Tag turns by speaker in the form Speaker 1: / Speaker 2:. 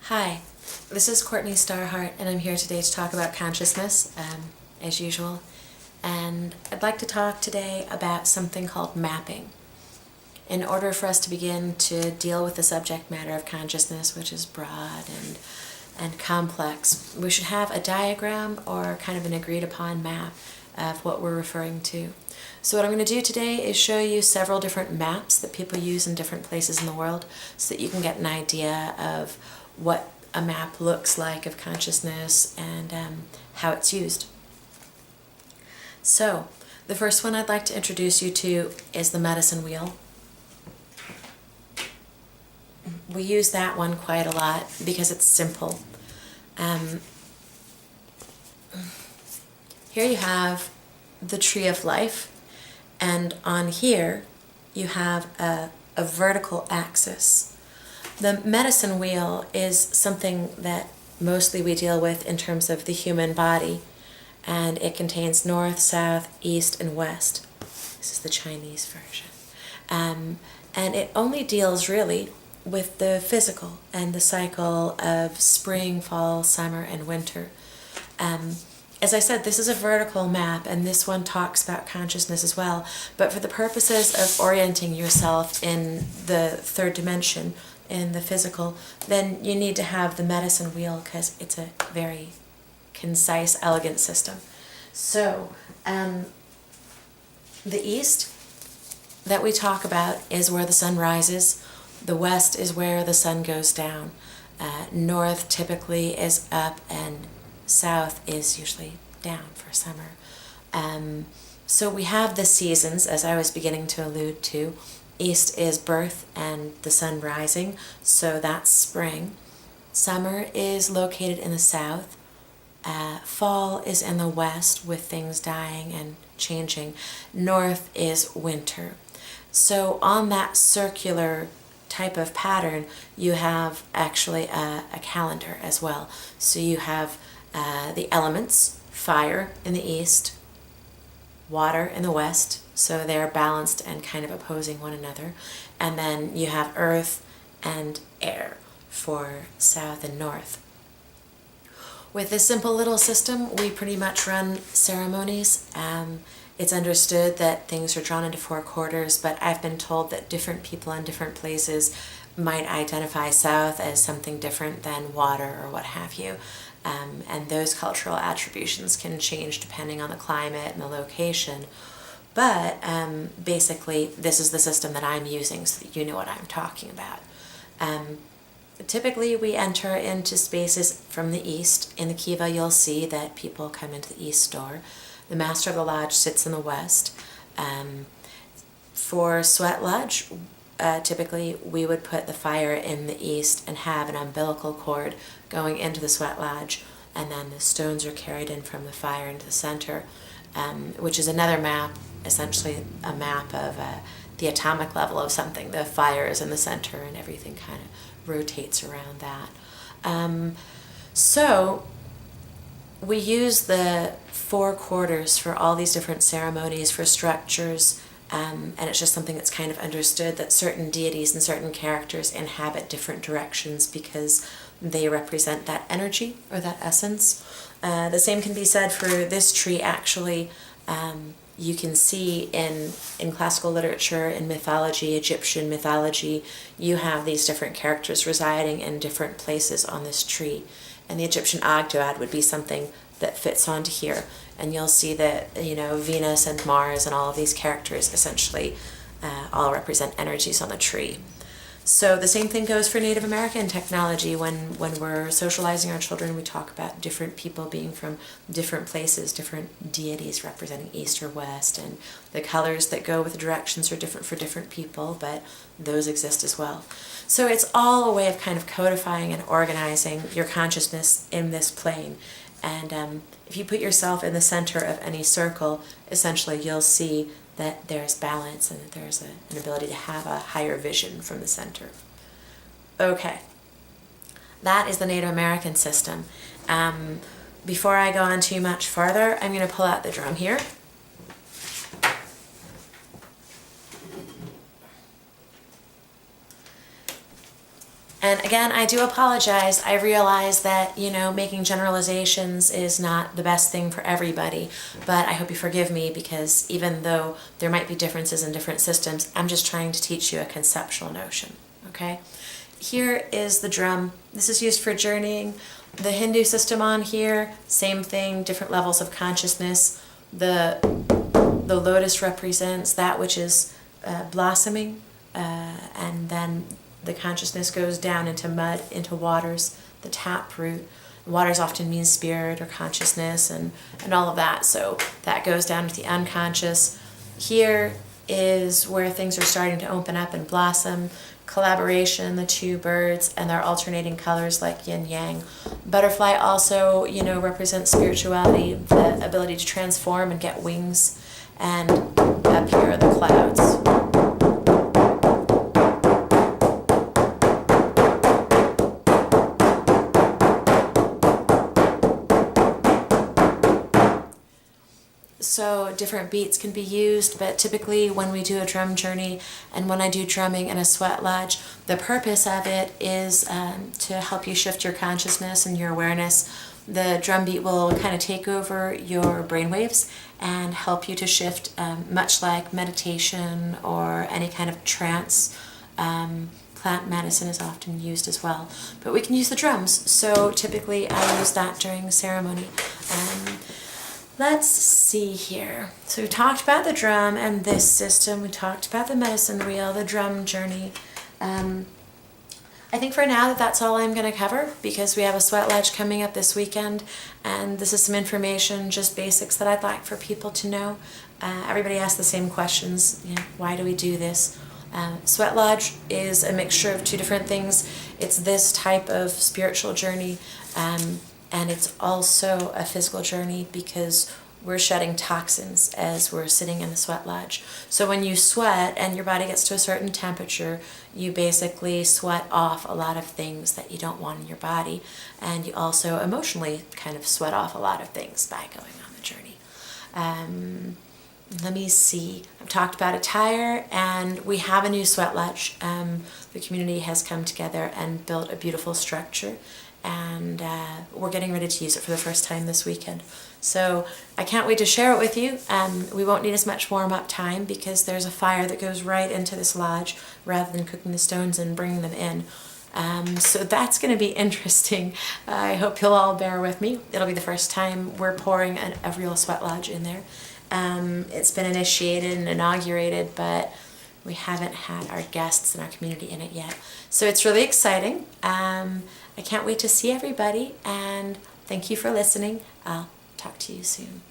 Speaker 1: Hi, this is Courtni StarHeart, and I'm here today to talk about consciousness, as usual. And I'd like to talk today about something called mapping. In order for us to begin to deal with the subject matter of consciousness, which is broad and complex, we should have a diagram or kind of an agreed upon map of what we're referring to. So what I'm going to do today is show you several different maps that people use in different places in the world so that you can get an idea of what a map looks like of consciousness and how it's used. So the first one I'd like to introduce you to is the medicine wheel. We use that one quite a lot because it's simple. Here you have the tree of life, and on here you have a vertical axis. The medicine wheel is something that mostly we deal with in terms of the human body, and it contains north, south, east, and west. This is the Chinese version. And it only deals really with the physical and the cycle of spring, fall, summer, and winter. As I said, this is a vertical map, and this one talks about consciousness as well, but for the purposes of orienting yourself in the third dimension, in the physical, then you need to have the medicine wheel because it's a very concise, elegant system. So, the east that we talk about is where the sun rises. The west is where the sun goes down. North typically is up, and south is usually down for summer. So we have the seasons, as I was beginning to allude to. East is birth and the sun rising, so that's spring. Summer is located in the south. Fall is in the west with things dying and changing. North is winter. So on that circular type of pattern, you have actually a calendar as well. So you have the elements: fire in the east, water in the west, so they're balanced and kind of opposing one another. And then you have earth and air for south and north. With this simple little system, we pretty much run ceremonies. It's understood that things are drawn into four quarters, but I've been told that different people in different places might identify south as something different than water or what have you. And those cultural attributions can change depending on the climate and the location. But basically, this is the system that I'm using so that you know what I'm talking about. Typically, we enter into spaces from the east. In the Kiva, you'll see that people come into the east door. The master of the lodge sits in the west. For sweat lodge, typically we would put the fire in the east and have an umbilical cord going into the sweat lodge, and then the stones are carried in from the fire into the center, which is another map, essentially a map of the atomic level of something. The fire is in the center and everything kind of rotates around that. So we use the four quarters for all these different ceremonies, for structures, and it's just something that's kind of understood that certain deities and certain characters inhabit different directions because they represent that energy or that essence. The same can be said for this tree, actually. You can see in classical literature, in mythology, Egyptian mythology, you have these different characters residing in different places on this tree. And the Egyptian Ogdoad would be something that fits onto here. And you'll see that, Venus and Mars and all of these characters essentially all represent energies on the tree. So the same thing goes for Native American technology. When we're socializing our children, we talk about different people being from different places, different deities representing east or west, and the colors that go with the directions are different for different people, but those exist as well. So it's all a way of kind of codifying and organizing your consciousness in this plane. And if you put yourself in the center of any circle, essentially you'll see that there's balance and that there's an ability to have a higher vision from the center. Okay, that is the Native American system. Before I go on too much farther, I'm going to pull out the drum here. And again, I do apologize. I realize that, making generalizations is not the best thing for everybody, but I hope you forgive me, because even though there might be differences in different systems, I'm just trying to teach you a conceptual notion, okay? Here is the drum. This is used for journeying. The Hindu system on here, same thing, different levels of consciousness. The lotus represents that which is blossoming, and then the consciousness goes down into mud, into waters, the taproot. Waters often mean spirit or consciousness and all of that, so that goes down to the unconscious. Here is where things are starting to open up and blossom. Collaboration, the two birds, and their alternating colors like yin yang. Butterfly also, represents spirituality, the ability to transform and get wings. And up here are the clouds. So different beats can be used, but typically when we do a drum journey and when I do drumming in a sweat lodge, the purpose of it is to help you shift your consciousness and your awareness. The drum beat will kind of take over your brainwaves and help you to shift, much like meditation or any kind of trance. Plant medicine is often used as well, but we can use the drums. So typically I use that during the ceremony. Let's see here. So we talked about the drum and this system. We talked about the medicine wheel, the drum journey. I think for now that's all I'm going to cover, because we have a sweat lodge coming up this weekend, and this is some information, just basics that I'd like for people to know. Everybody asks the same questions. Why do we do this? Sweat lodge is a mixture of two different things. It's this type of spiritual journey, and it's also a physical journey, because we're shedding toxins as we're sitting in the sweat lodge. So when you sweat and your body gets to a certain temperature, you basically sweat off a lot of things that you don't want in your body, and you also emotionally kind of sweat off a lot of things by going on the journey. Let me see. I've talked about attire, and we have a new sweat lodge. The community has come together and built a beautiful structure, and we're getting ready to use it for the first time this weekend. So I can't wait to share it with you. We won't need as much warm-up time, because there's a fire that goes right into this lodge rather than cooking the stones and bringing them in. So that's going to be interesting. I hope you'll all bear with me. It'll be the first time we're pouring a real sweat lodge in there. It's been initiated and inaugurated, but we haven't had our guests and our community in it yet. So it's really exciting. I can't wait to see everybody, and thank you for listening. I'll talk to you soon.